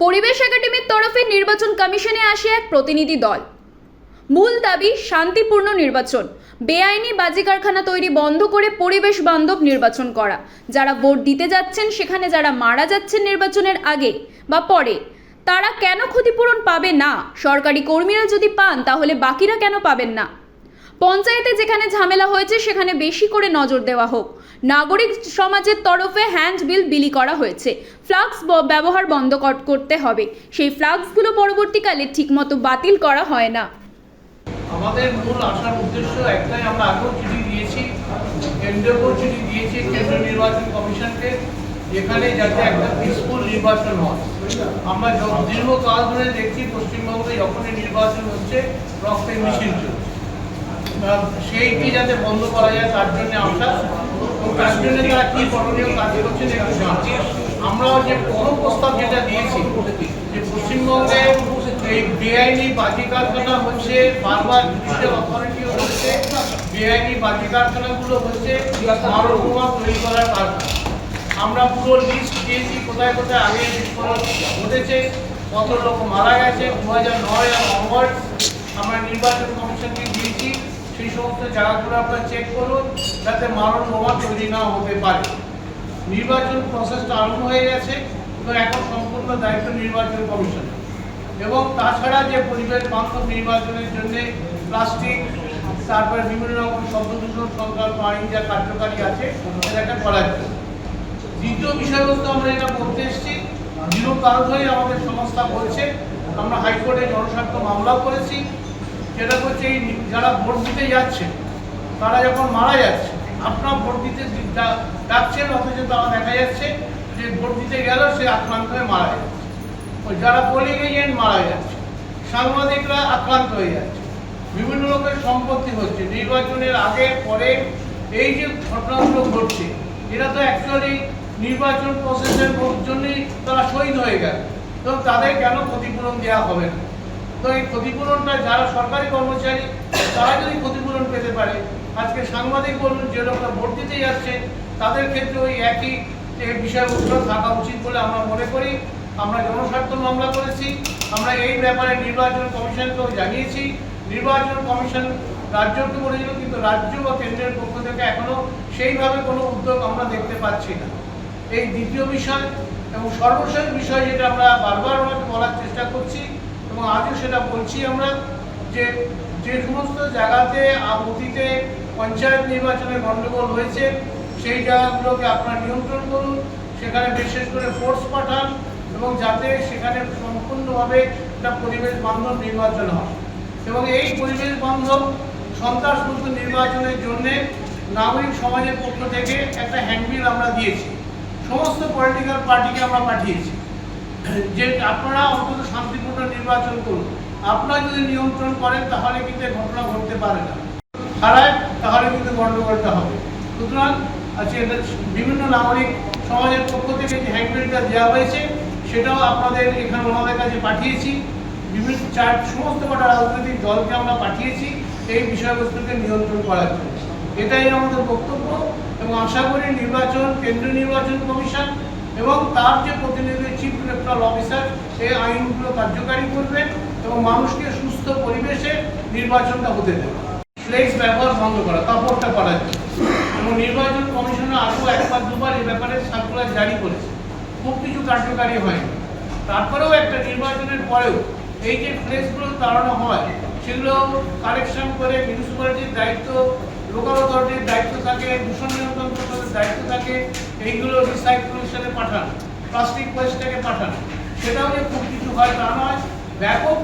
পরিবেশ একাডেমির তরফে নির্বাচন কমিশনে আসে এক প্রতিনিধি দল। মূল দাবি শান্তিপূর্ণ নির্বাচন, বেআইনি বাজি কারখানা তৈরি বন্ধ করে পরিবেশ বান্ধব নির্বাচন করা। যারা ভোট দিতে যাচ্ছেন সেখানে যারা মারা যাচ্ছেন নির্বাচনের আগে বা পরে, তারা কেন ক্ষতিপূরণ পাবে না? সরকারি কর্মীরা যদি পান তাহলে বাকিরা কেন পাবেন না? পঞ্চায়েতে যেখানে ঝামেলা হয়েছে সেখানে বেশি করে নজর দেওয়া হোক। নাগরিক সমাজের তরফে হ্যান্ডবিল বিলি করা হয়েছে, ফ্লাক্স ব্যবহার বন্ধ করতে হবে। সেই ফ্লাক্সগুলো পরবর্তীকালে ঠিকমতো বাতিল করা হয় না। আমাদের মূল আসার উদ্দেশ্য একটাই, আমরা আগেও চিঠি দিয়েছি, কেন্দ্রকেও চিঠি দিয়েছি, কেন্দ্রীয় নির্বাচন কমিশনকে, যেখানে যাতে একটা পিসফুল নির্বাচন হয়। আমরা দীর্ঘকাল ধরে দেখছি পশ্চিমবঙ্গে যখনই নির্বাচন হচ্ছে রক্তের মিছিল চলছে, সেইটি যাতে বন্ধ করা যায় তার জন্য আসা, তার জন্য তারা কি করণীয় কাজ করছেন একটু জানছি। আমরাও যে বড় প্রস্তাব যেটা দিয়েছি যে পশ্চিমবঙ্গে এই বেআইনি বাজি কারখানা হচ্ছে, বারবার জুডিশিয়াল অথরিটিও হচ্ছে, বেআইনি বাজি কারখানাগুলো হচ্ছে মারণবোমা তৈরি করার কারখানা। আমরা পুরো লিস্ট দিয়েছি কোথায় কোথায় আগে বিস্ফোরণ ঘটেছে, কত লোক মারা গেছে। 2009 আর অনওয়ার্ড আমরা নির্বাচন কমিশনকে দিয়েছি, সেই সমস্ত জায়গাগুলো আপনারা চেক করুন যাতে মারণবোমা তৈরি না হতে পারে। নির্বাচন প্রসেসটা আরম্ভ হয়ে গেছে, এবং এখন সম্পূর্ণ দায়িত্ব নির্বাচন কমিশনের। এবং তাছাড়া যে পরিবেশ বান্ধব নির্বাচনের জন্য প্লাস্টিক, তারপরে বিভিন্ন রকম শব্দদূষণ সংক্রান্ত আইন যা কার্যকারী আছে সেটাকে করার জন্য। দ্বিতীয় বিষয়বস্তু আমরা যেটা করতে এসেছি, দীর্ঘকাল ধরে আমাদের সংস্থা বলছে, আমরা হাইকোর্টে জনস্বার্থ মামলাও করেছি, যেটা করছে এই যারা ভোট দিতে যাচ্ছে তারা যখন মারা যাচ্ছে, আপনার ভোট দিতে ডাকছেন, অথচ তারা দেখা যাচ্ছে যে ভোট দিতে গেল সে আক্রান্ত হয়ে মারা যাচ্ছে, ওই যারা পোলিং এজেন্ট মারা যাচ্ছে, সাংবাদিকরা আক্রান্ত হয়ে যাচ্ছে, বিভিন্ন লোকের সম্পত্তি হচ্ছে নির্বাচনের আগে পরে। এই যে ঘটনাগুলো ঘটছে, এরা তো অ্যাকচুয়ালি নির্বাচন প্রসেসের জন্যই তারা শহীদ হয়ে গেল, তো তাদের কেন ক্ষতিপূরণ দেওয়া হবে না? তো এই ক্ষতিপূরণটা যারা সরকারি কর্মচারী তারা যদি ক্ষতিপূরণ পেতে পারে, আজকে সাংবাদিক বলুন, যে লোকরা ভোট দিতে যাচ্ছে তাদের ক্ষেত্রে ওই একই বিষয়বস্তু থাকা উচিত বলে আমরা মনে করি। আমরা জনস্বার্থ মামলা করেছি, আমরা এই ব্যাপারে নির্বাচন কমিশনকেও জানিয়েছি। নির্বাচন কমিশন রাজ্যকে বলেছিল, কিন্তু রাজ্য বা কেন্দ্রের পক্ষ থেকে এখনো সেইভাবে কোনো উদ্যোগ আমরা দেখতে পাচ্ছি না। এই দ্বিতীয় বিষয় এবং সর্বশেষ বিষয় যেটা আমরা বারবার ওনাকে বলার চেষ্টা করছি এবং আজও সেটা বলছি আমরা, যে যে সমস্ত জায়গাতে অতীতে পঞ্চায়েত নির্বাচনের গণ্ডগোল হয়েছে সেই জায়গাগুলোকে আপনারা নিয়ন্ত্রণ করুন, সেখানে বিশেষ করে ফোর্স পাঠান, এবং যাতে সেখানে সম্পূর্ণভাবে একটা পরিবেশ বান্ধব নির্বাচন হয়। এবং এই পরিবেশ বান্ধব সন্ত্রাসমুক্ত নির্বাচনের জন্য নাগরিক সমাজের পক্ষ থেকে একটা হ্যান্ডবিল আমরা দিয়েছি, সমস্ত পলিটিক্যাল পার্টিকে আমরা পাঠিয়েছি, যে আপনারা অন্তত শান্তিপূর্ণ নির্বাচন করুন। আপনারা যদি নিয়ন্ত্রণ করেন তাহলে কিন্তু ঘটনা ঘটতে পারে না, হারায় তাহলে কিন্তু গণ্ডগোলটা হবে। সুতরাং আজকে বিভিন্ন নাগরিক সমাজের পক্ষ থেকে যে হ্যান্ডবিলটা দেওয়া হয়েছে সেটাও আপনাদের এখানে ওনাদের কাছে পাঠিয়েছি, বিভিন্ন সমস্ত কটা রাজনৈতিক দলকে আমরা পাঠিয়েছি এই বিষয়বস্তুকে নিয়ন্ত্রণ করার জন্য। এটাই আমাদের বক্তব্য, এবং আশা করি নির্বাচন, কেন্দ্রীয় নির্বাচন কমিশন এবং তার যে প্রতিনিধি চিফ ইলেকট্রাল অফিসার এই আইনগুলো কার্যকারী করবেন এবং মানুষকে সুস্থ পরিবেশে নির্বাচনটা হতে দেবে। ফ্লেক্স ব্যবহার বন্ধ করা, কাপড়টা করার জন্য, এবং নির্বাচন কমিশনের আরও একবার দুবার এই ব্যাপারে সার্কুলার জারি করেছে, খুব কিছু কার্যকারী হয়নি। তারপরেও একটা নির্বাচনের পরেও এই যে ফ্লেক্সগুলো তাড়ানো হয় সেগুলো কালেকশন করে মিউনিসিপ্যালিটির দায়িত্ব, লোকাল অথরিটির দায়িত্ব থাকে, দূষণ নিয়ন্ত্রণ করার দায়িত্ব থাকে, এইগুলো রিসাইক্লেশনে পাঠান, প্লাস্টিক ওয়েস্টটাকে পাঠান। সেটাও যে খুব কিছু হয় তা নয়, ব্যাপক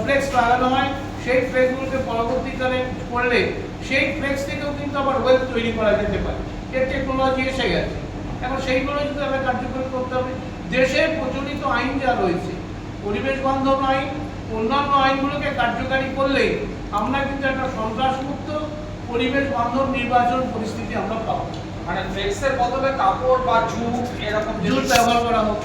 ফ্লেক্স লাগানো হয়, সেই ফ্লেক্সগুলোকে পরবর্তীকালে করলে সেই ফ্লেক্স থেকেও কিন্তু আবার ওয়েলথ তৈরি করা যেতে পারে। এর টেকনোলজি এসে গেছে, এখন সেইগুলো যদি আমরা কার্যকরী করতে হবে। দেশের প্রচলিত আইন যা রয়েছে, পরিবেশ বান্ধব আইন, অন্যান্য আইনগুলোকে কার্যকারী করলেই আমরা কিন্তু একটা সন্ত্রাসমুক্ত পরিবেশ বান্ধব নির্বাচন পরিস্থিতি আমরা পাবো। মানে ফ্লেক্সের বদলে কাপড় বা জুট এরকম জুট ব্যবহার করা হোক।